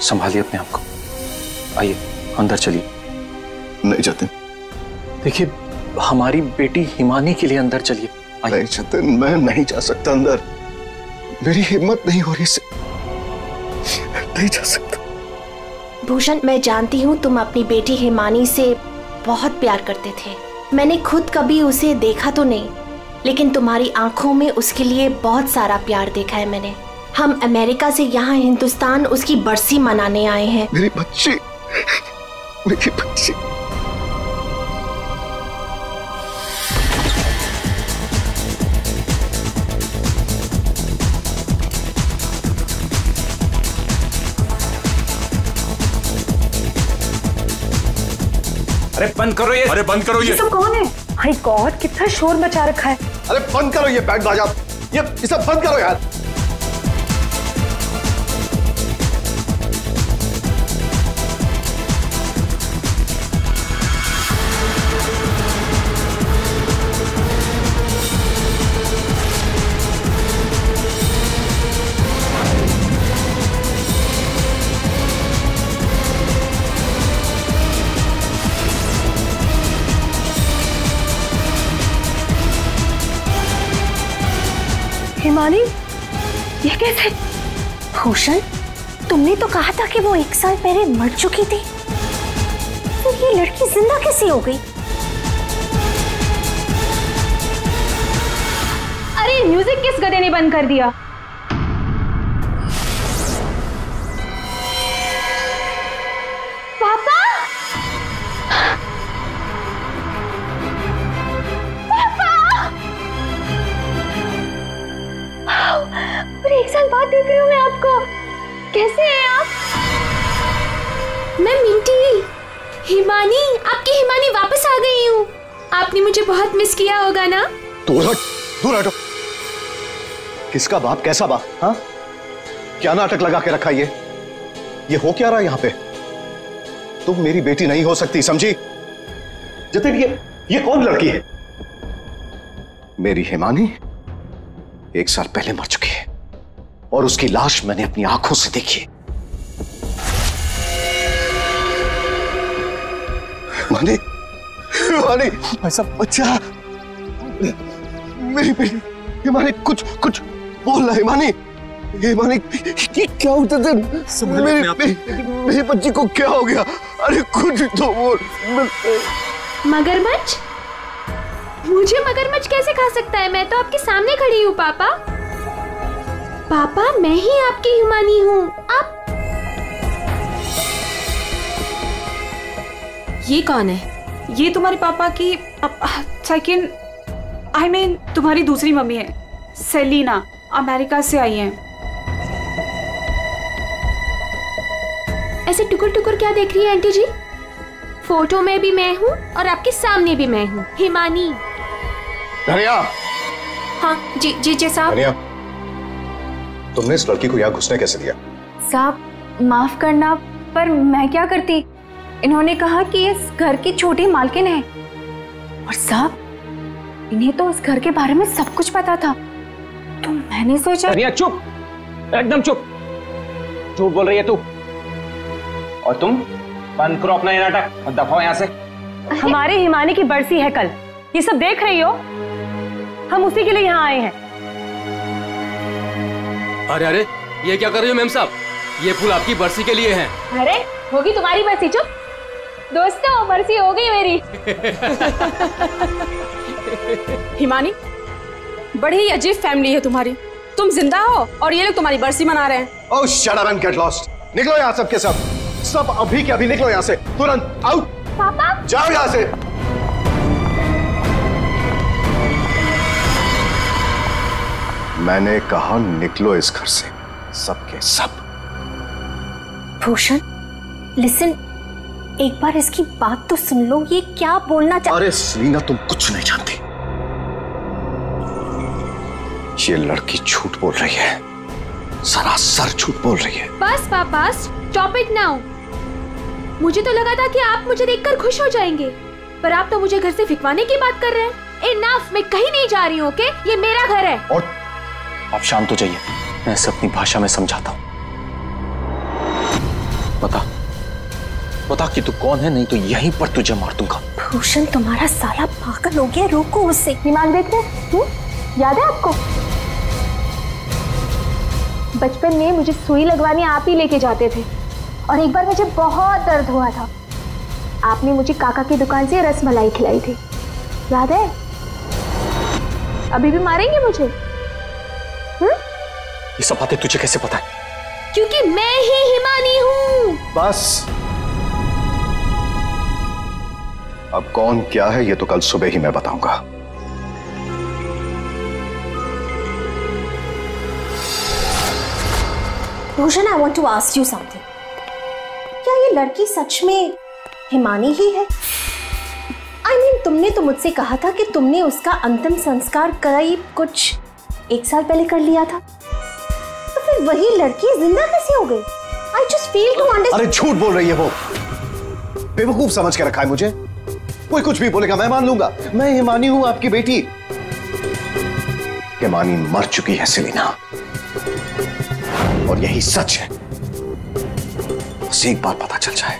संभालिए अपने आप को। आइए अंदर चलिए। नहीं जतिन। देखिए हमारी बेटी हिमानी के लिए अंदर चलिए। नहीं जतिन, मैं नहीं जा सकता अंदर। मेरी हिम्मत नहीं हो रही, नहीं जा सकता। भूषण, मैं जानती हूँ तुम अपनी बेटी हिमानी से बहुत प्यार करते थे। मैंने खुद कभी उसे देखा तो नहीं, लेकिन तुम्हारी आंखों में उसके लिए बहुत सारा प्यार देखा है मैंने। हम अमेरिका से यहाँ हिंदुस्तान उसकी बरसी मनाने आए हैं। मेरी बच्ची, मेरी बच्ची। अरे बंद करो ये, अरे बंद करो ये। सब कौन है? माय गॉड, कितना शोर मचा रखा है। अरे बंद करो ये बैंड बाजा, ये सब बंद करो यार। हिमानी, ये कैसे? भूषण, तुमने तो कहा था कि वो 1 साल पहले मर चुकी थी, तो ये लड़की जिंदा कैसे हो गई? अरे म्यूजिक किस गधे ने बंद कर दिया? पापा! पूरे 1 साल बाद देख रही हूँ मैं आपको। कैसे हैं आप? मैं मिंटी, हिमानी, आपकी हिमानी वापस आ गई हूँ। आपने मुझे बहुत मिस किया होगा ना? दूर हट, दूर हटो। किसका बाप, कैसा बाप? हाँ, क्या नाटक लगा के रखा ये हो क्या रहा है यहाँ पे? तुम मेरी बेटी नहीं हो सकती, समझी? जतिन, ये कौन लड़की है? मेरी हिमानी 1 साल पहले मर चुकी है और उसकी लाश मैंने अपनी आंखों से देखी। हिमानी, हिमानी, ऐसा बच्चा, मेरी बेटी हिमानी, कुछ बोल रहा। हिमानी, हिमानी, क्या होता था? मेरी बच्ची को क्या हो गया? अरे कुछ तो बोल। मगरमच्छ? मुझे मगरमच्छ कैसे खा सकता है? मैं तो आपके सामने खड़ी हूँ पापा। पापा, मैं ही आपकी हिमानी हूँ। आप ये कौन है? ये तुम्हारे पापा की सेकंड, आई मीन तुम्हारी दूसरी मम्मी है, सेलिना, अमेरिका से आई है। ऐसे टुकुर टुकुर क्या देख रही है आंटी जी? फोटो में भी मैं हूँ और आपके सामने भी मैं हूँ, हिमानी। धनिया। हाँ जी साहब। धनिया, तुमने इस लड़की को यहाँ घुसने कैसे दिया? साहब माफ करना, पर मैं क्या करती? इन्होंने कहा कि इस घर की छोटी मालकिन है, और साहब इन्हें तो इस घर के बारे में सब कुछ पता था, तो मैंने सोचा। धनिया चुप, एकदम चुप। झूठ बोल रही है तू। और तुम बंद करो अपना ये नाटक और दफाओ यहाँ से। हमारे हिमानी की बरसी है कल, ये सब देख रही हो? हम उसी के लिए यहाँ आए हैं। अरे अरे, ये क्या कर रही हो मेम साहब? ये फूल आपकी बरसी के लिए हैं। अरे होगी तुम्हारी बरसी। चुप दोस्तों, बरसी हो गई मेरी। हिमानी, बड़ी ही अजीब फैमिली है तुम्हारी। तुम जिंदा हो और ये लोग तुम्हारी बरसी मना रहे हैं। Oh shut up and get lost. निकलो यहाँ सब के सब, सब अभी के अभी निकलो यहाँ से, तुरंत आउट। पापा जाओ यहाँ से। मैंने कहा निकलो इस घर से, सब के सब। भूषण, लिसन, एक बार इसकी बात तो सुन लो। ये क्या बोलना चाह... अरे सेलिना, तुम कुछ नहीं जानती। ये लड़की झूठ बोल रही है, सरासर झूठ बोल रही है। बस पापा, स्टॉप इट नाउ। मुझे तो लगा था कि आप मुझे देखकर खुश हो जाएंगे, पर आप तो मुझे घर से फिकवाने की बात कर रहे हैं। इनफ, मैं कहीं नहीं जा रही हूँ, ओके? ये मेरा घर है। और आप शांत हो जाइए, मैं इसे अपनी भाषा में समझाता हूँ। बता कि तू कौन है, नहीं तो यहीं पर तुझे मार दूंगा। भूषण तुम्हारा साला पागल हो गया, रोको उससे। हिमान देख रहे, याद है आपको? बचपन में मुझे सुई लगवाने आप ही लेके जाते थे, और एक बार मुझे बहुत दर्द हुआ था। आपने मुझे काका की दुकान से रसमलाई खिलाई थी, याद है? अभी भी मारेंगे मुझे? ये सब बातें तुझे कैसे पता है? क्योंकि मैं ही हिमानी हूँ। बस, अब कौन क्या है ये तो कल सुबह ही मैं बताऊंगा। Bhushan, I want to ask you something. क्या ये लड़की सच में हिमानी ही है? I mean, तुमने तो मुझसे कहा था कि तुमने उसका अंतिम संस्कार करीब कुछ 1 साल पहले कर लिया था, तो फिर वही लड़की जिंदा कैसे हो गई? I just fail to understand। अरे झूठ बोल रही है वो, बेवकूफ समझ के रखा है मुझे। कोई कुछ भी बोलेगा मैं मान लूंगा। मैं हिमानी हूं, आपकी बेटी। हिमानी मर चुकी है सेलिना, और यही सच है। बस एक बार पता चल जाए,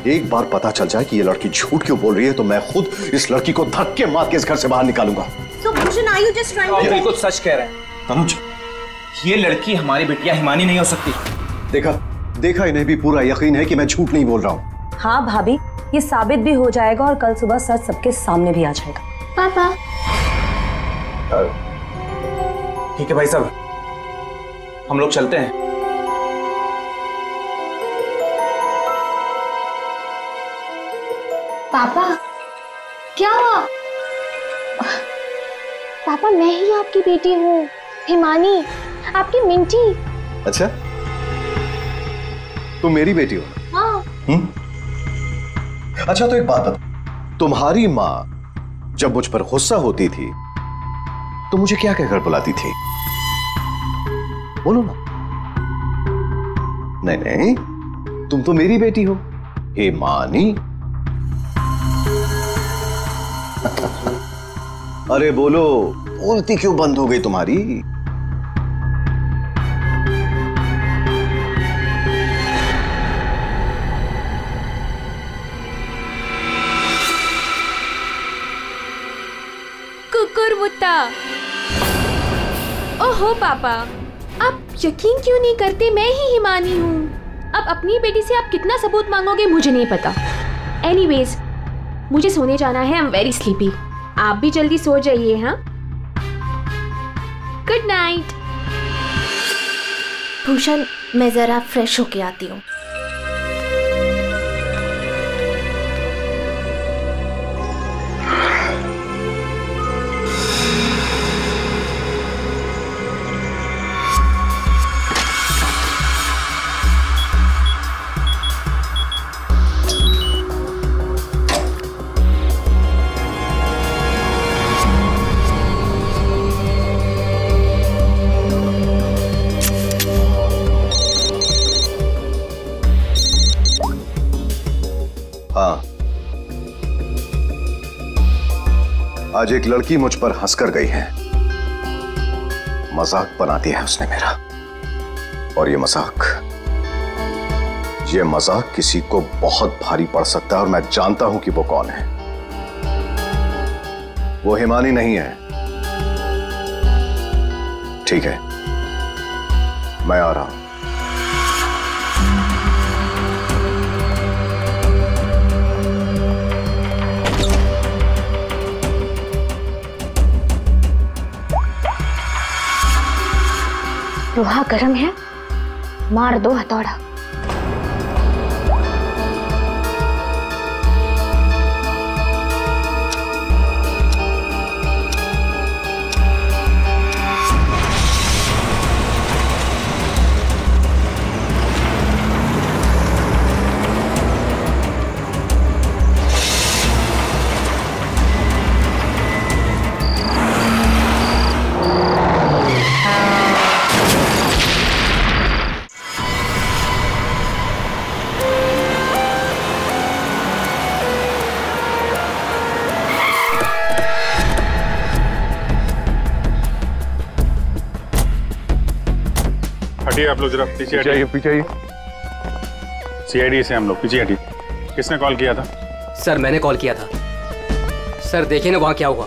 एक बार पता चल जाए कि ये लड़की झूठ क्यों बोल रही है, तो मैं खुद इस लड़की को धक्के मार के इस घर से बाहर निकालूंगा। So Bhushan, are you just trying to? बिल्कुल सच कह रहे हैं तनुज, ये लड़की हमारी बिटिया हिमानी नहीं हो सकती। देखा इन्हें भी पूरा यकीन है कि मैं झूठ नहीं बोल रहा हूँ। हाँ भाभी, ये साबित भी हो जाएगा और कल सुबह सच सबके सामने भी आ जाएगा। पापा। ठीक है भाई साहब, हम लोग चलते हैं। पापा, क्या हुआ? पापा, मैं ही आपकी बेटी हूँ, हिमानी, आपकी मिंटी। अच्छा, तुम मेरी बेटी हो? हाँ। अच्छा, तो एक बात बता, तुम्हारी माँ जब मुझ पर गुस्सा होती थी तो मुझे क्या कहकर बुलाती थी? बोलो ना। नहीं, तुम तो मेरी बेटी हो, हिमानी। अरे बोलो, बोलती क्यों बंद हो गई तुम्हारी? कुकुरमुत्ता। ओहो पापा, आप यकीन क्यों नहीं करते मैं ही हिमानी हूँ? अब अपनी बेटी से आप कितना सबूत मांगोगे मुझे नहीं पता। एनीवेज, मुझे सोने जाना है, आई एम वेरी स्लीपी। आप भी जल्दी सो जाइए। हाँ, गुड नाइट। भूषण, मैं जरा फ्रेश होके आती हूँ। आज एक लड़की मुझ पर हंसकर गई है, मजाक बना दिया है उसने मेरा। और ये मजाक किसी को बहुत भारी पड़ सकता है, और मैं जानता हूं कि वो कौन है। वो हिमानी नहीं है। ठीक है, मैं आ रहा हूं। लोहा गर्म है, मार दो हथौड़ा। हटिए आप लोग, जरा पीछे आइए। सीआईडी से हम लोग। पीछे हटिए। किसने कॉल किया था? सर मैंने कॉल किया था। सर देखिए ना वहां क्या हुआ।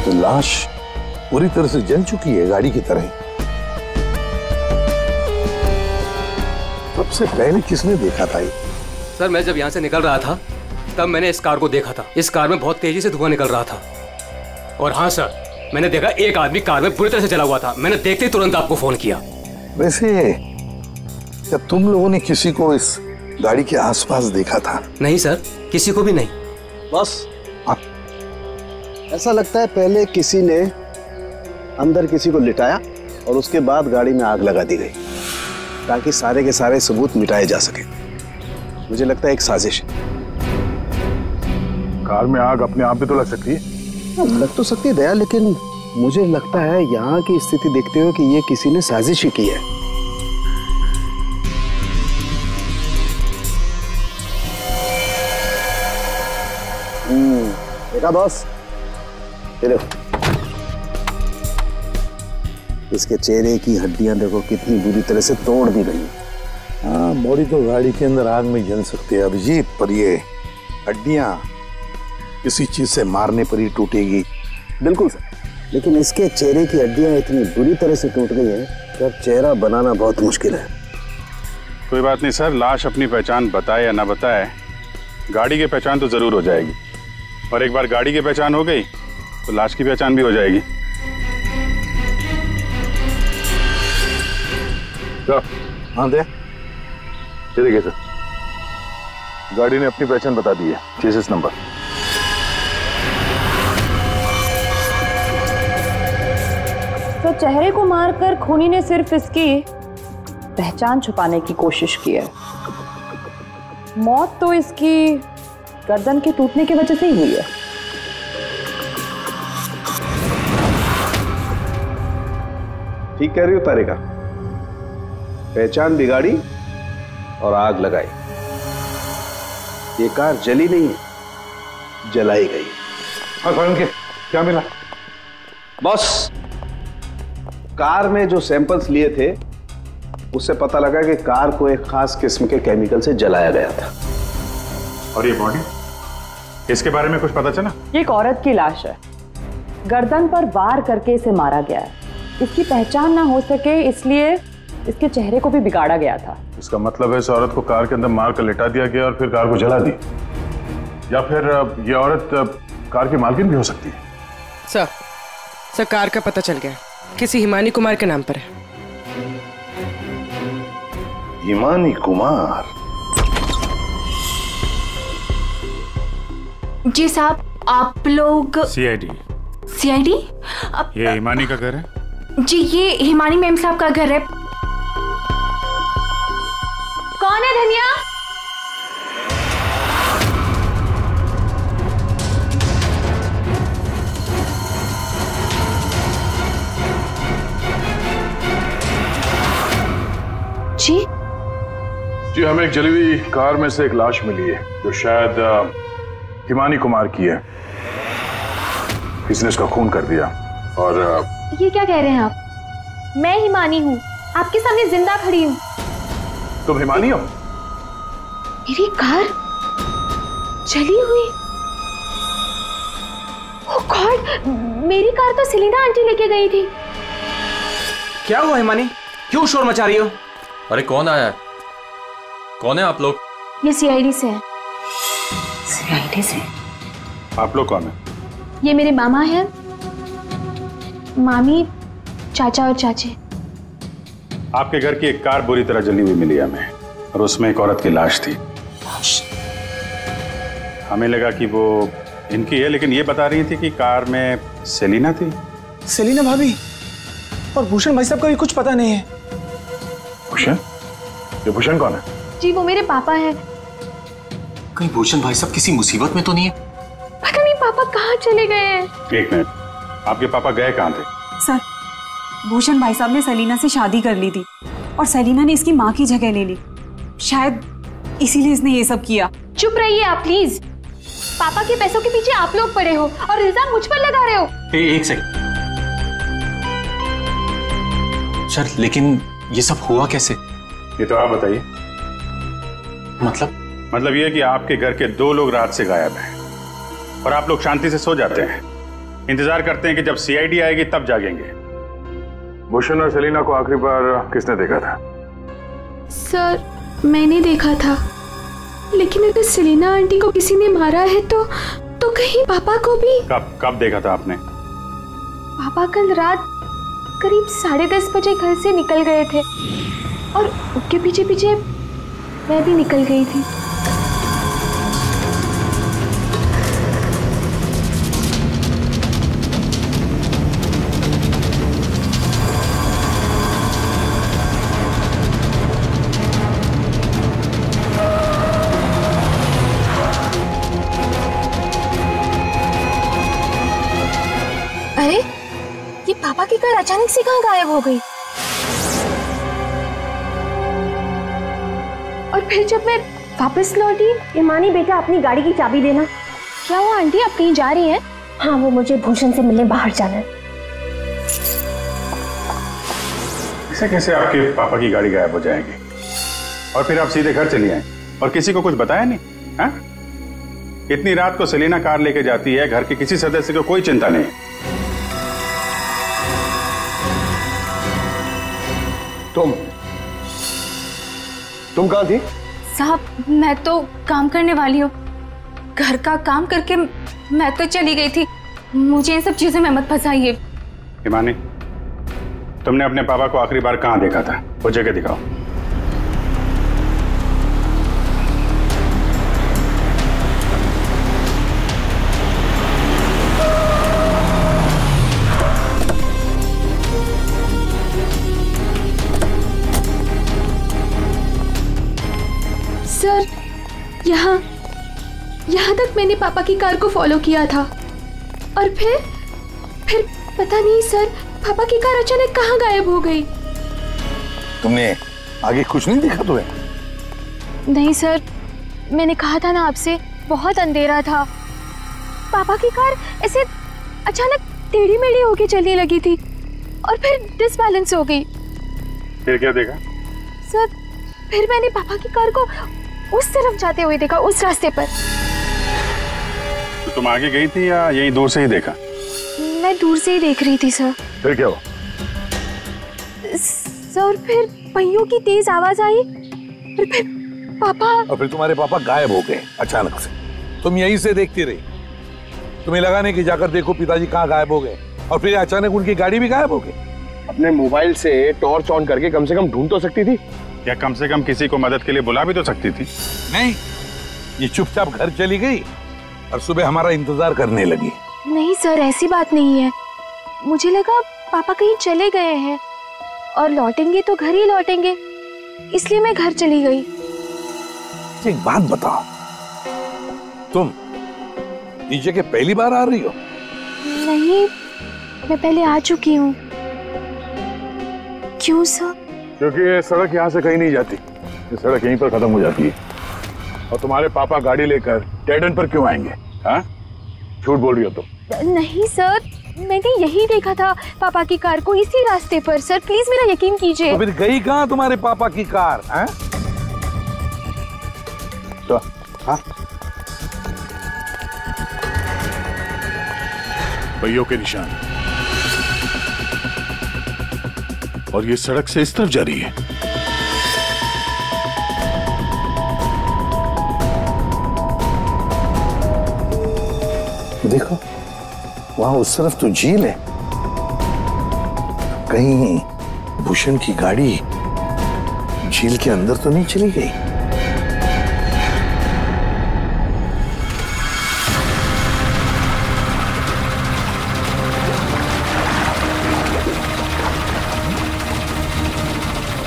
तो लाश पूरी तरह से जल चुकी है, गाड़ी की तरह। सबसे पहले किसने देखा था ये? सर मैं जब यहाँ से निकल रहा था तब मैंने इस कार को देखा था। इस कार में बहुत तेजी से धुआं निकल रहा था। और हाँ सर, मैंने देखा एक आदमी कार में बुरी तरह से जला हुआ था। मैंने देखते ही तुरंत आपको फोन किया। वैसे क्या तुम लोगों ने किसी को इस गाड़ी के आसपास देखा था? नहीं सर, किसी को भी नहीं। बस ऐसा लगता है पहले किसी ने अंदर किसी को लिटाया और उसके बाद गाड़ी में आग लगा दी गई ताकि सारे के सारे सबूत मिटाए जा सके। मुझे लगता है एक साजिश है। कार में आग अपने आप भी तो लग सकती है। लग तो सकती है दया, लेकिन मुझे लगता है यहाँ की स्थिति देखते हुए कि ये किसी ने साजिश ही की है। देखा बॉस, इसके चेहरे की हड्डियां देखो कितनी बुरी तरह से तोड़ दी गई। हाँ, बॉडी तो गाड़ी के अंदर आग में जल सकती है अभिजीत, पर ये हड्डियां किसी चीज से मारने पर ही टूटेगी। बिल्कुल सर, लेकिन इसके चेहरे की हड्डियां इतनी बुरी तरह से टूट गई हैं कि अब चेहरा बनाना बहुत मुश्किल है। कोई बात नहीं सर, लाश अपनी पहचान बताए या ना बताए, गाड़ी की पहचान तो जरूर हो जाएगी। और एक बार गाड़ी की पहचान हो गई तो लाश की पहचान भी हो जाएगी। हाँ दे, देखिए सर, गाड़ी ने अपनी पहचान बता दी है, चेसिस नंबर। तो चेहरे को मारकर खूनी ने सिर्फ इसकी पहचान छुपाने की कोशिश की है। मौत तो इसकी गर्दन के टूटने की वजह से ही हुई है। ठीक कह रही हो तारिका, पहचान बिगाड़ी और आग लगाई। ये कार जली नहीं है, जलाई गई। क्या मिला? बॉस, कार में जो सैंपल्स लिए थे उससे पता लगा कि कार को एक खास किस्म के केमिकल से जलाया गया था। और ये बॉडी, इसके बारे में कुछ पता चला? ये एक औरत की लाश है, गर्दन पर वार करके इसे मारा गया है। इसकी पहचान ना हो सके इसलिए इसके चेहरे को भी बिगाड़ा गया था। इसका मतलब है इस औरत को कार के अंदर मार कर लिटा दिया गया और फिर कार को जला दी, या फिर ये औरत कार की मालकिन भी हो सकती है। सर कार का पता चल गया, किसी हिमानी कुमार के नाम पर है। हिमानी कुमार? जी साहब, आप लोग? सीआईडी। सीआईडी? ये हिमानी का घर है? जी, ये हिमानी मैम साहब का घर है। कौन है धनिया? जी, हमें एक जली हुई कार में से एक लाश मिली है जो शायद हिमानी कुमार की है। किसने उसका खून कर दिया। और ये क्या कह रहे हैं आप? मैं हिमानी हूँ, आपके सामने जिंदा खड़ी हूँ। तुम हिमानी हो? मेरी कार जली हुई? ओह गॉड, मेरी कार तो सेलिना आंटी लेके गई थी। क्या हुआ हिमानी, क्यों शोर मचा रही हो? अरे कौन आया है? कौन है आप लोग? ये सीआईडी से है। सीआईडी से? आप लोग कौन है? ये मेरे मामा हैं, मामी, चाचा और चाची। आपके घर की एक कार बुरी तरह जली हुई मिली हमें और उसमें एक औरत की लाश थी। हमें लगा कि वो इनकी है, लेकिन ये बता रही थी कि कार में सेलिना थी। सेलिना भाभी और भूषण भाई साहब का भी कुछ पता नहीं है। भूषण? ये भूषण कौन है? जी वो मेरे पापा हैं। कहीं भूषण भाई साहब किसी मुसीबत में तो नहीं है? पता नहीं पापा कहाँ चले गए हैं। एक मिनट, आपके पापा गए कहाँ थे? सर, भूषण भाई साहब ने सेलिना से शादी कर ली थी और सेलिना ने इसकी माँ की जगह ले ली। शायद इसीलिए इसने ये सब किया। चुप रहिए आप प्लीज। पापा के पैसों के पीछे आप लोग पड़े हो और इल्जाम मुझ पर लगा रहे हो। एक सेकंड सर, लेकिन ये सब हुआ कैसे? ये तो आप बताइए। मतलब ये कि आपके घर के 2 लोग रात से गायब हैं और आप लोग शांति से सो जाते हैं, इंतजार करते हैं कि जब सीआईडी आएगी तब जागेंगे। भूषण और सेलिना को आखिरी बार किसने देखा था? सर मैंने देखा था, लेकिन अगर सेलिना आंटी को किसी ने मारा है तो कहीं पापा को भी। कब देखा था आपने? पापा कल रात करीब 10:30 बजे घर से निकल गए थे और उनके पीछे पीछे मैं भी निकल गई थी। अरे ये पापा की कार अचानक से कहाँ गायब हो गई? और फिर जब मैं वापस लौटी, हिमानी बेटा अपनी गाड़ी की चाबी देना। क्या हुआ आंटी, आप कहीं जा रही हैं? हाँ, वो मुझे भूषण से मिलने बाहर जाना है। कैसे आपके पापा की गाड़ी गायब हो जाएगी और फिर आप सीधे घर चली आए और किसी को कुछ बताया नहीं? हाँ? इतनी रात को सेलिना कार लेके जाती है, घर के किसी सदस्य को कोई चिंता नहीं। तुम कहाँ थी? साहब मैं तो काम करने वाली हूँ, घर का काम करके मैं तो चली गई थी। मुझे इन सब चीजों में मत फंसाइए। हिमानी, तुमने अपने पापा को आखिरी बार कहाँ देखा था? वो जगह दिखाओ। सर यहाँ तक मैंने पापा की कार को फॉलो किया था और फिर पता नहीं सर, पापा की कार अचानक कहाँ गायब हो गई। तुमने आगे कुछ नहीं देखा तुम्हें? नहीं सर, मैंने कहा था ना आपसे, बहुत अंधेरा था। पापा की कार ऐसे अचानक टेढ़ी मेढ़ी होके चलने लगी थी और फिर डिसबैलेंस हो गई। फिर क्या देखा? सर फिर मैंने पापा की कार को उस तरफ जाते हुए देखा, उस रास्ते पर। तो तुम आगे गई थी या यहीं दूर से ही देखा? मैं दूर से ही देख रही थी सर। फिर क्या हुआ? सर फिर पहियों की तेज आवाज आई और फिर पापा। और फिर तुम्हारे पापा गायब हो गए अचानक से। तुम यहीं से देखती रही, तुम्हें लगा नहीं कि जाकर देखो पिताजी कहाँ गायब हो गए, और फिर अचानक उनकी गाड़ी भी गायब हो गई। अपने मोबाइल से टॉर्च ऑन करके कम से कम ढूंढ तो सकती थी। या कम से कम किसी को मदद के लिए बुला भी तो सकती थी। नहीं, ये चुपचाप घर चली गई और सुबह हमारा इंतजार करने लगी। नहीं सर, ऐसी बात नहीं है। मुझे लगा पापा कहीं चले गए हैं और लौटेंगे तो घर ही लौटेंगे, इसलिए मैं घर चली गई। एक बात बताओ, तुम इस जगह पहली बार आ रही हो? नहीं, मैं पहले आ चुकी हूँ। क्यों सर? क्योंकि ये सड़क यहाँ से कहीं नहीं जाती, ये सड़क यहीं पर खत्म हो जाती है। और तुम्हारे पापा गाड़ी लेकर डेड एंड पर क्यों आएंगे? हाँ, झूठ बोल रही हो तुम। नहीं सर, मैंने यही देखा था पापा की कार को, इसी रास्ते पर। सर प्लीज मेरा यकीन कीजिए। तो फिर गई कहाँ तुम्हारे पापा की कार? हैं? तो हाँ, पहियों के निशान, और ये सड़क से इस तरफ जा रही है। देखो वहां उस तरफ तो झील है, कहीं भूषण की गाड़ी झील के अंदर तो नहीं चली गई?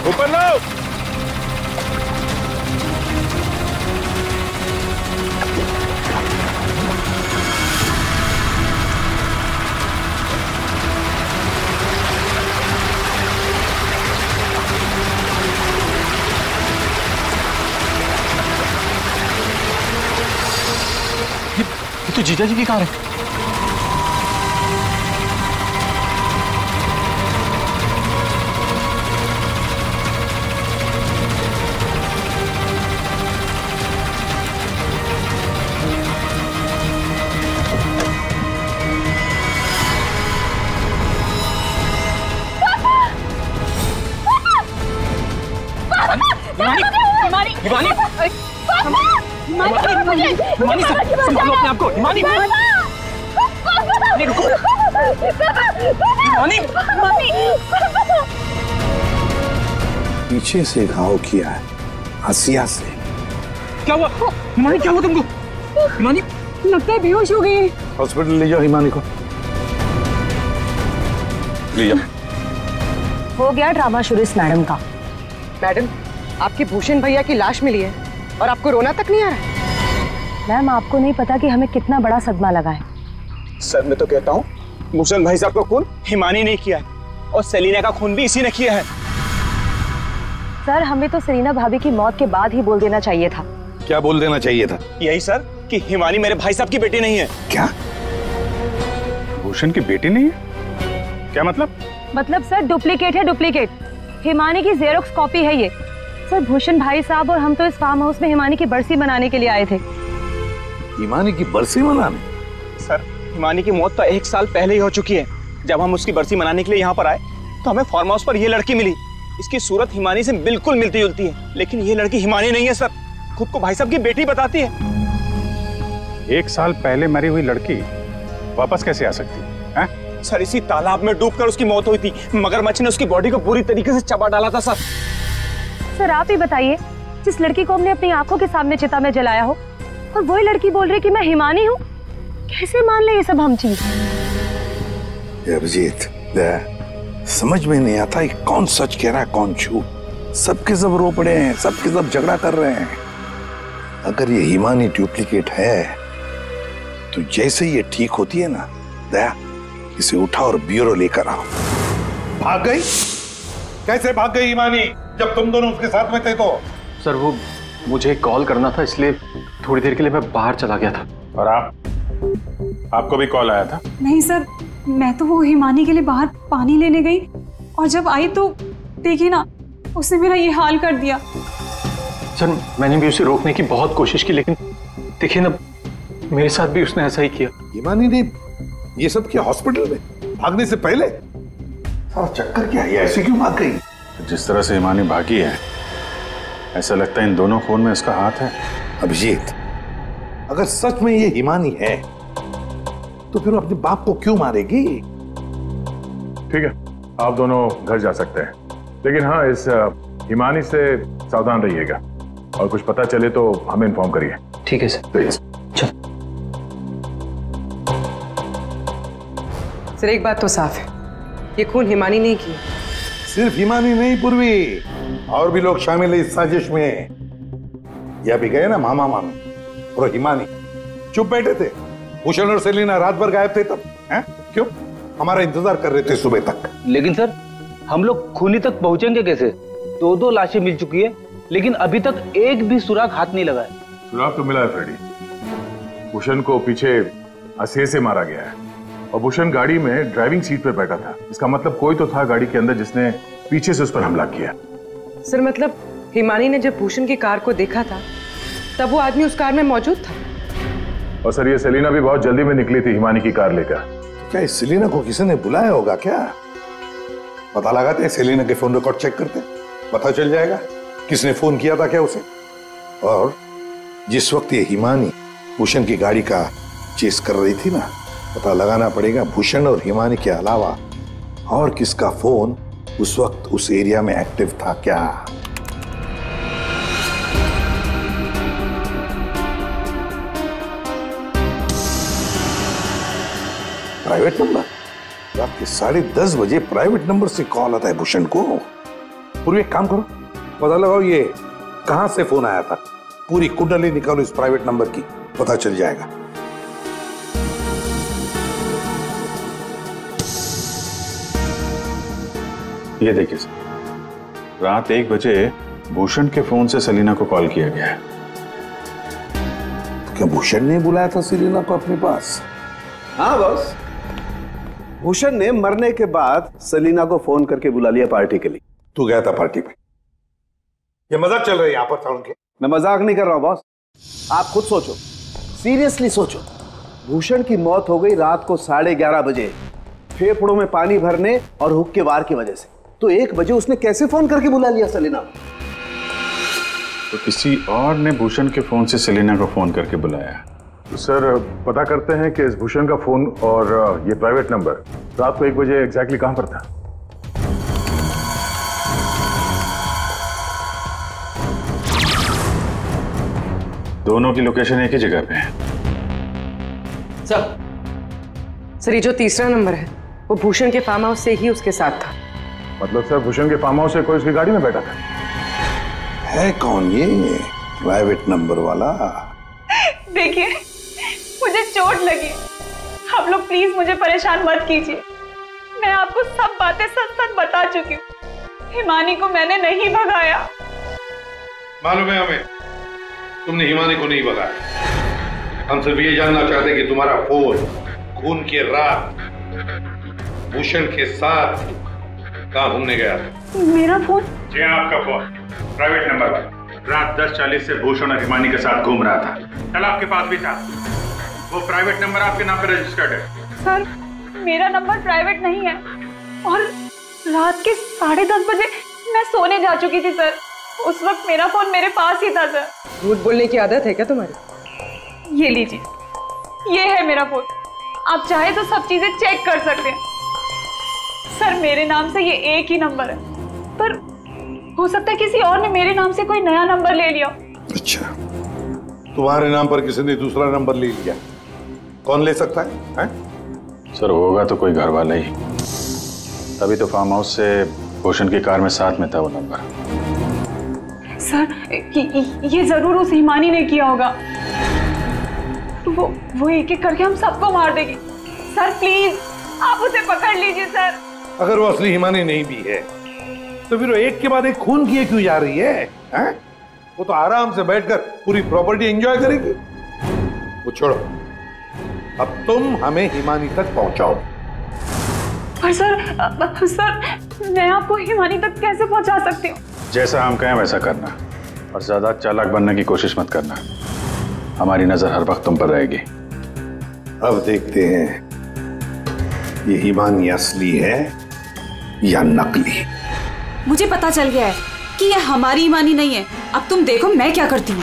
ऊपर लो। आपके जीजा जी की कार है। हिमानी, हिमानी संभालो अपने आप को। हिमानी, रुको। हिमानी, पीछे से घाव किया है, हसिया से। क्या हुआ हिमानी? क्या हुआ तुमको? हिमानी लगता है बेहोश हो गई। हॉस्पिटल ले जाओ हिमानी को, ले जाओ। हो गया ड्रामा शुरू इस मैडम का। मैडम, आपकी भूषण भैया की लाश मिली है और आपको रोना तक नहीं आ रहा है। मैम, आपको नहीं पता कि हमें कितना बड़ा सदमा लगा है। सर मैं तो कहता हूँ भूषण भाई साहब का खून हिमानी ने किया है और सेलिना का खून भी इसी ने किया है। सर, हमें तो सेलिना भाभी की मौत के बाद ही बोल देना चाहिए था। क्या बोल देना चाहिए था? यही सर कि हिमानी मेरे भाई साहब की बेटी नहीं है। क्या? भूषण की बेटी नहीं है? क्या मतलब? मतलब सर डुप्लीकेट है, डुप्लीकेट। हिमानी की जेरोक्स कॉपी है ये। सर, भूषण भाई साहब और हम तो इस फार्म हाउस में हिमानी की बरसी मनाने के लिए आए थे। हिमानी की बरसी मनाने? सर, हिमानी की मौत तो 1 साल पहले ही हो चुकी है। जब हम उसकी बरसी मनाने के लिए यहाँ पर आए तो हमें फार्म हाउस पर ये लड़की मिली। इसकी सूरत हिमानी से बिल्कुल मिलती जुलती है, लेकिन ये लड़की हिमानी नहीं है सर। खुद को भाई साहब की बेटी बताती है। 1 साल पहले मरी हुई लड़की वापस कैसे आ सकती है? सर, इसी तालाब में डूबकर उसकी मौत हुई थी। मगरमच्छ ने उसकी बॉडी को पूरी तरीके से चबा डाला था सर। सर, आप ही बताइए, जिस लड़की को हमने अपनी आंखों के सामने चिता में जलाया हो और वही लड़की बोल रही कि मैं हिमानी हूँ, कैसे मान ले ये सब हम चीज? अभिजीत, समझ में नहीं आता कौन सच कह रहा है कौन झूठ। सबके सब रो पड़े हैं, सबके सब झगड़ा कर रहे हैं। अगर ये हिमानी डुप्लीकेट है तो जैसे ये ठीक होती है ना, दया इसे उठा और ब्यूरो लेकर आओ। भाग गई? कैसे भाग गई हिमानी जब तुम दोनों उसके साथ में थे? तो सर वो मुझे कॉल करना था, इसलिए थोड़ी देर के लिए मैं बाहर चला गया था। और आपको भी कॉल आया था? नहीं सर, मैं तो वो हिमानी के लिए बाहर पानी लेने गई और जब आई तो देखिए ना, उसने मेरा ये हाल कर दिया। सर, मैंने भी उसे रोकने की बहुत कोशिश की, लेकिन देखिए ना, मेरे साथ भी उसने ऐसा ही किया। हिमानी ने ये सब किया हॉस्पिटल में भागने से पहले? और चक्कर क्या है, ऐसे क्यों भाग गई? जिस तरह से हिमानी भागी है, ऐसा लगता है इन दोनों खून में इसका हाथ है। अभिजीत, अगर सच में ये हिमानी है तो फिर अपने बाप को क्यों मारेगी? ठीक है, आप दोनों घर जा सकते हैं, लेकिन हाँ, इस हिमानी से सावधान रहिएगा और कुछ पता चले तो हमें इन्फॉर्म करिए। ठीक है सर, प्लीज। सर, एक बात तो साफ है, ये खून हिमानी ने की। सिर्फ हिमानी नहीं पूर्वी, और भी लोग शामिल है इस साजिश में। यह भी गए ना मामा मामी और हिमानी चुप बैठे थे। भूषण और सेलिना रात भर गायब थे तब, हैं? क्यों? हमारा इंतजार कर रहे थे सुबह तक। लेकिन सर, हम लोग खूनी तक पहुंचेंगे कैसे? 2 लाशें मिल चुकी है, लेकिन अभी तक एक भी सुराग हाथ नहीं लगा है। सुराग तो मिला है फ्रेडी। भूषण को पीछे हंसिये से मारा गया है और भूषण गाड़ी में ड्राइविंग सीट पर बैठा था। इसका मतलब कोई तो था गाड़ी के अंदर जिसने पीछे से उस पर हमला किया। सर, मतलब हिमानी ने जब भूषण की कार को देखा था तब वो आदमी उस कार में मौजूद था। और सर, ये सेलिना भी बहुत जल्दी में निकली थी हिमानी की कार लेकर। क्या इस सेलिना को किसी ने बुलाया होगा क्या? पता लगाते हैं, सेलिना के फोन रिकॉर्ड चेक करते, पता चल जाएगा किसने फोन किया था क्या उसे। और जिस वक्त ये हिमानी भूषण की गाड़ी का चेस कर रही थी ना, पता लगाना पड़ेगा भूषण और हिमानी के अलावा और किसका फोन उस वक्त उस एरिया में एक्टिव था क्या। Private number? रात के 10:30 बजे प्राइवेट नंबर से कॉल आता है भूषण को। पूरी एक काम करो, पता लगाओ ये कहां से फोन आया था। पूरी कुंडली निकालो इस प्राइवेट नंबर की, पता चल जाएगा। ये देखिए सर, रात 1 बजे भूषण के फोन से सेलिना को कॉल किया गया है। क्या भूषण ने बुलाया था सेलिना को अपने पास? हाँ बॉस, भूषण ने मरने के बाद सेलिना को फोन करके बुला लिया पार्टी के लिए। तू गया था पार्टी में? ये मजाक चल रहा है यहाँ पर था उनके? मैं मजाक नहीं कर रहा हूं बॉस, आप खुद सोचो, सीरियसली सोचो। भूषण की मौत हो गई रात को 11:30 बजे, फेफड़ों में पानी भरने और हुक्के वार की वजह से। तो 1 बजे उसने कैसे फोन करके बुला लिया सेलिना? तो किसी और ने भूषण के फोन से सेलिना को फोन करके बुलाया। तो सर पता करते हैं कि इस भूषण का फोन और ये प्राइवेट नंबर रात को 1 बजे एग्जैक्टली कहां पर था? दोनों की लोकेशन एक ही जगह पे है। सर ये जो तीसरा नंबर है वो भूषण के फार्म हाउस से ही उसके साथ था। मतलब सर भूषण के फार्म हाउस से कोई उसकी गाड़ी में बैठा था? है कौन ये प्राइवेट नंबर वाला? देखिए मुझे चोट लगी, आप लोग प्लीज मुझे परेशान मत कीजिए। मैं आपको सब बातें सच सच बता चुकी हूँ। हिमानी को मैंने नहीं भगाया। मालूम है हमें, तुमने हिमानी को नहीं भगाया। हम सिर्फ ये जानना चाहते हैं कि तुम्हारा फोन खून की रात भूषण के साथ कहाँ घूमने गया था? मेरा फोन? जी आपका फोन प्राइवेट नंबर रात 10:40 से भूषण और हिमानी के साथ घूम रहा था। कल आपके पास भी था। वो प्राइवेट नंबर आपके नाम पे रजिस्टर्ड है। सर मेरा नंबर प्राइवेट नहीं है और रात के 10:30 बजे मैं सोने जा चुकी थी सर। उस वक्त मेरा फोन मेरे पास ही था सर। झूठ बोलने की आदत है क्या तुम्हारी? ये लीजिए, ये है मेरा फोन। आप चाहे तो सब चीजें चेक कर सकते हैं। सर मेरे नाम से ये एक ही नंबर है, पर हो सकता है किसी और ने मेरे नाम से कोई नया नंबर ले लिया। अच्छा, तुम्हारे नाम पर किसी ने दूसरा नंबर ले लिया? कौन ले सकता है? सर होगा तो कोई घर वाला ही। तभी तो फार्म हाउस से भूषण की कार में साथ में था वो नंबर। सर ये जरूर उस हिमानी ने किया होगा। वो एक एक करके हम सबको मार देगी। सर प्लीज आप उसे पकड़ लीजिए सर। अगर वो असली हिमानी नहीं भी है तो फिर वो एक के बाद एक खून किए क्यों जा रही है? वो तो आराम से बैठकर पूरी प्रॉपर्टी एंजॉय करेगी। वो छोड़ो, अब तुम हमें हिमानी तक पहुंचाओ। पर सर मैं आपको हिमानी तक कैसे पहुंचा सकती हूँ? जैसा हम कहें वैसा करना और ज्यादा चालाक बनने की कोशिश मत करना। हमारी नजर हर वक्त तुम पर रहेगी। अब देखते हैं ये हिमानी असली है या नकली। मुझे पता चल गया है कि ये हमारी हिमानी नहीं है। अब तुम देखो मैं क्या करती हूँ।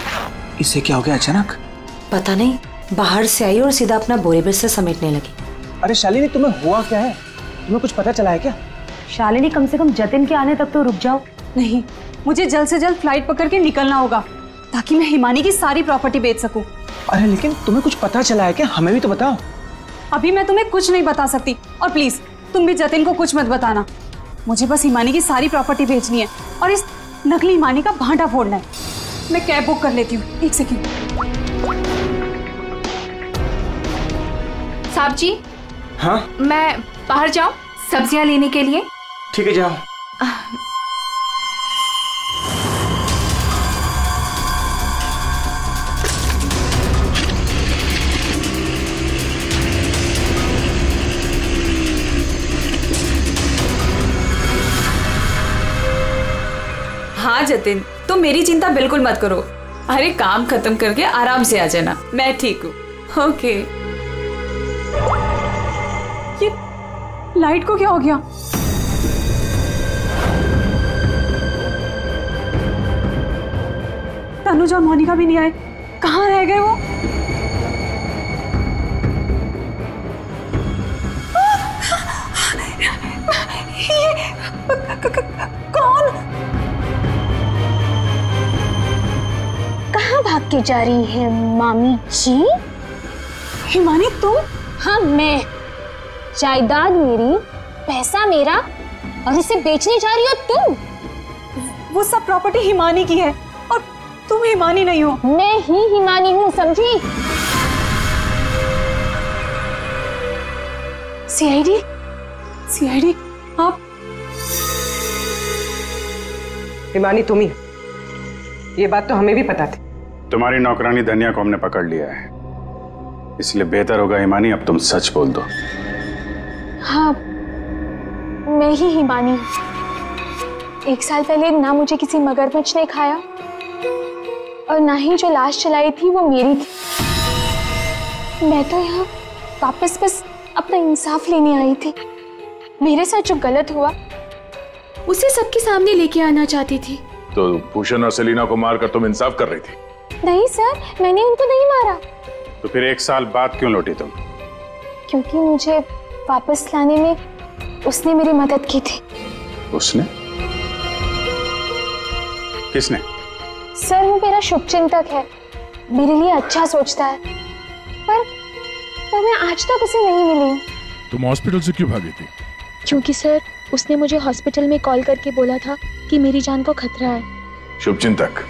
इससे क्या हो गया अचानक? पता नहीं, बाहर से आई और सीधा अपना बोरे बिस्तर समेटने लगी। अरे शालिनी तुम्हें हुआ क्या है? तुम्हें कुछ पता चला है क्या? शालिनी कम से कम जतिन के आने तक तो रुक जाओ। नहीं, मुझे जल्द से जल्द फ्लाइट पकड़ के निकलना होगा ताकि मैं हिमानी की सारी प्रॉपर्टी बेच सकूं। अरे लेकिन तुम्हें कुछ पता चला है क्या? हमें भी तो बताओ। अभी मैं तुम्हें कुछ नहीं बता सकती और प्लीज तुम भी जतिन को कुछ मत बताना। मुझे बस हिमानी की सारी प्रॉपर्टी बेचनी है और इस नकली हिमानी का भांटा फोड़ना है। मैं कैब बुक कर लेती हूँ, 1 सेकेंड। साहब जी। हाँ? मैं बाहर जाऊं सब्जियां लेने के लिए? ठीक है जाओ। हाँ जतिन, तुम मेरी चिंता बिल्कुल मत करो। अरे काम खत्म करके आराम से आ जाना, मैं ठीक हूँ। ओके। ये लाइट को क्या हो गया? तनुजा और मोनिका भी नहीं आए, कहाँ रह गए वो? कौन? कहाँ भाग के जा रही है मामी जी? हिमानी तुम? हाँ मैं। जायदाद मेरी, पैसा मेरा और इसे बेचने जा रही हो तुम? वो सब प्रॉपर्टी हिमानी की है और तुम हिमानी नहीं हो। मैं ही हिमानी हूँ, समझी? सीआईडी? सीआईडी आप? हिमानी तुम ही। ये बात तो हमें भी पता थी, तुम्हारी नौकरानी धनिया को हमने पकड़ लिया है, इसलिए बेहतर होगा हिमानी अब तुम सच बोल दो। हाँ, मैं ही हिमानी हूँ। 1 साल पहले ना मुझे किसी मगरमच्छ ने खाया और ना ही जो लाश चलाई थी वो मेरी थी। मैं तो यहाँ वापस बस अपना इंसाफ लेने आई थी। मेरे साथ जो गलत हुआ उसे सबके सामने लेके आना चाहती थी। तो भूषण और सेलिना को मारकर तुम इंसाफ कर रही थी? नहीं सर, मैंने उनको नहीं मारा। तो फिर 1 साल बाद क्यों लौटी तुम? क्योंकि मुझे वापस लाने में उसने मेरी मदद की थी। उसने? किसने? सर, वो मेरा शुभचिंतक है, मेरे लिए अच्छा सोचता है, पर मैं आज तक उसे नहीं मिली। तुम हॉस्पिटल से क्यों भागी थी? क्योंकि सर, उसने मुझे हॉस्पिटल में कॉल करके बोला था कि मेरी जान को खतरा है। शुभचिंतक।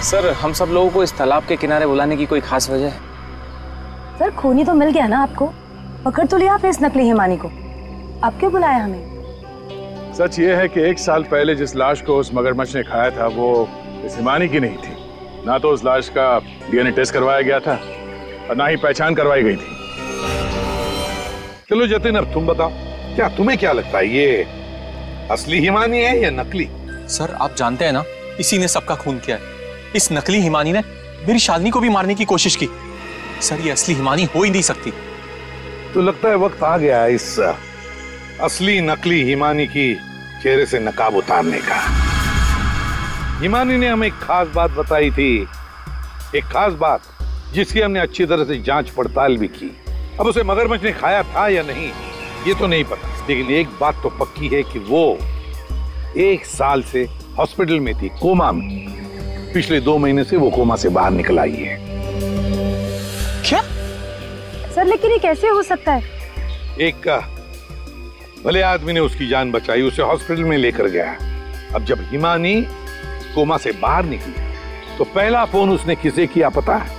सर, हम सब लोगों को इस तालाब के किनारे बुलाने की कोई खास वजह है? सर, खूनी तो मिल गया ना आपको, पकड़ तो लिया आपने इस नकली हिमानी को, आप क्यों बुलाया हमें? सच ये है कि 1 साल पहले जिस लाश को उस मगरमच्छ ने खाया था वो इस हिमानी की नहीं थी। ना तो उस लाश का डीएनए टेस्ट करवाया गया था और ना ही पहचान करवाई गई थी। चलो जतिन, अब तुम बताओ, क्या तुम्हें क्या लगता है, ये असली हिमानी है या नकली? सर, आप जानते हैं ना, इसी ने सबका खून किया है। इस नकली हिमानी ने मेरी शालिनी को भी मारने की कोशिश की। सर, ये असली हिमानी हो ही नहीं सकती। तो लगता है वक्त आ गया इस असली नकली हिमानी की चेहरे से नकाब उतारने का। हिमानी ने हमें एक खास बात बताई थी, एक खास बात जिसकी हमने अच्छी तरह से जांच पड़ताल भी की। अब उसे मगरमच्छ ने खाया था या नहीं ये तो नहीं पता, लेकिन एक बात तो पक्की है कि वो 1 साल से हॉस्पिटल में थी, कोमा में। पिछले 2 महीने से वो कोमा से बाहर निकल आई है। क्या? सर, लेकिन ये कैसे हो सकता है? एक भले आदमी ने उसकी जान बचाई, उसे हॉस्पिटल में लेकर गया। अब जब हिमानी कोमा से बाहर निकली तो पहला फोन उसने किसे किया पता है?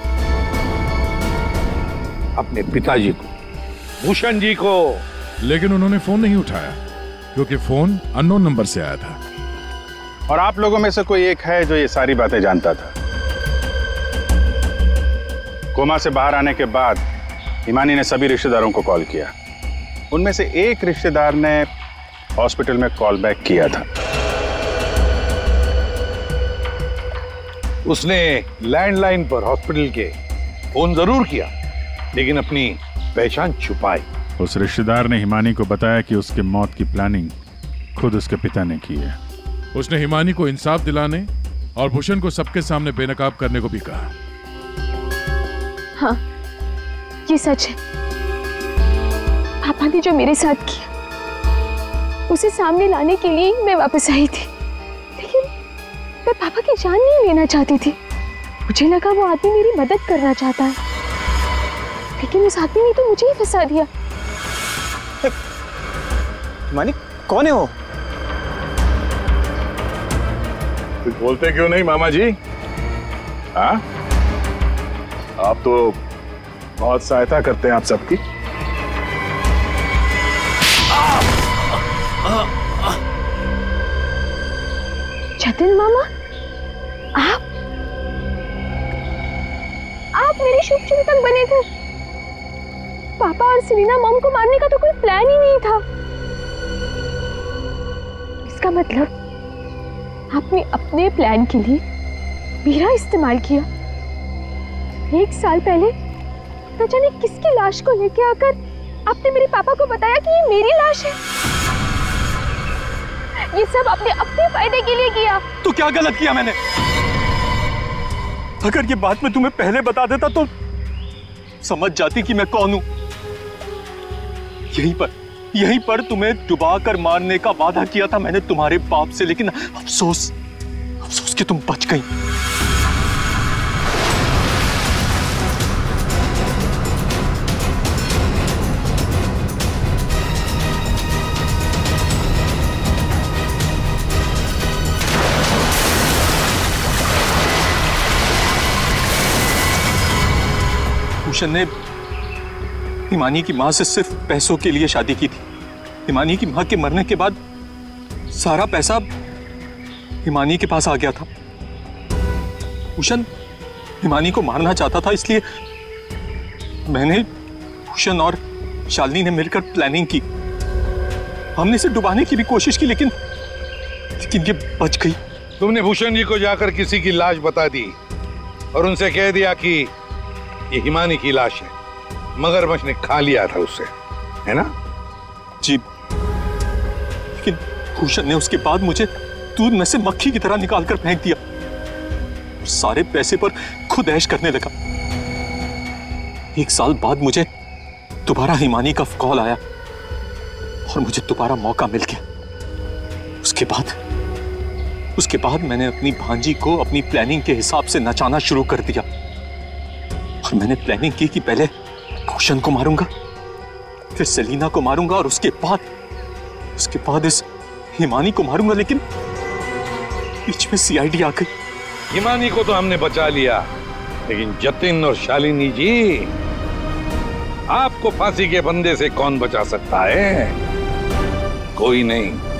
अपने पिताजी को, भूषण जी को। लेकिन उन्होंने फोन नहीं उठाया क्योंकि फोन अननोन नंबर से आया था। और आप लोगों में से कोई एक है जो ये सारी बातें जानता था। कोमा से बाहर आने के बाद हिमानी ने सभी रिश्तेदारों को कॉल किया। उनमें से एक रिश्तेदार ने हॉस्पिटल में कॉल बैक किया था। उसने लैंडलाइन पर हॉस्पिटल के फोन जरूर किया, लेकिन अपनी पहचान छुपाई। उस रिश्तेदार ने हिमानी को बताया कि उसके मौत की प्लानिंग खुद उसके पिता ने की है। उसने हिमानी को इंसाफ दिलाने और भूषण को सबके सामने बेनकाब करने को भी कहा। हाँ, ये सच है। पापा ने जो मेरे साथ किया उसे सामने लाने के लिए मैं वापस आई थी, लेकिन मैं पापा की जान नहीं लेना चाहती थी। मुझे लगा वो आदमी मेरी मदद करना चाहता है, लेकिन उस आदमी ने तो मुझे ही फंसा दिया। हिमानी कौन है वो? कुछ बोलते क्यों नहीं मामा जी? हाँ, आप तो बहुत सहायता करते हैं आप सबकी। जतिन मामा, आप मेरे शुभचिंतक बने थे। पापा और सेलिना मॉम को मारने का तो कोई प्लान ही नहीं था। इसका मतलब आपने अपने प्लान के लिए मेरा इस्तेमाल किया। 1 साल पहले न जाने किसकी लाश को लेके आकर आपने मेरे पापा को बताया कि ये मेरी लाश है। ये सब आपने अपने फायदे के लिए किया। तो क्या गलत किया मैंने? अगर ये बात मैं तुम्हें पहले बता देता तो समझ जाती कि मैं कौन हूं। यहीं पर तुम्हें डुबा कर मारने का वादा किया था मैंने तुम्हारे बाप से, लेकिन अफसोस कि तुम बच गई। भूषण ने हिमानी की मां से सिर्फ पैसों के लिए शादी की थी। हिमानी की मां के मरने के बाद सारा पैसा हिमानी के पास आ गया था। भूषण हिमानी को मारना चाहता था, इसलिए मैंने, भूषण और शालिनी ने मिलकर प्लानिंग की। हमने इसे डुबाने की भी कोशिश की, लेकिन ये बच गई। तुमने भूषण जी को जाकर किसी की लाश बता दी और उनसे कह दिया कि ये हिमानी की लाश है, मगरमच्छ ने खा लिया था उससे, है ना? जी, लेकिन भूषण ने उसके बाद मुझे दूध में से मक्खी की तरह निकालकर फेंक दिया और सारे पैसे पर खुद ऐश करने लगा। 1 साल बाद मुझे दोबारा हिमानी का कॉल आया और मुझे दोबारा मौका मिल गया। उसके बाद मैंने अपनी भांजी को अपनी प्लानिंग के हिसाब से नचाना शुरू कर दिया और मैंने प्लानिंग की कि पहले भूषण को मारूंगा, फिर सेलिना को मारूंगा और उसके बाद इस हिमानी को मारूंगा, लेकिन बीच में सीआईडी आ गई। हिमानी को तो हमने बचा लिया, लेकिन जतिन और शालिनी जी, आपको फांसी के फंदे से कौन बचा सकता है? कोई नहीं।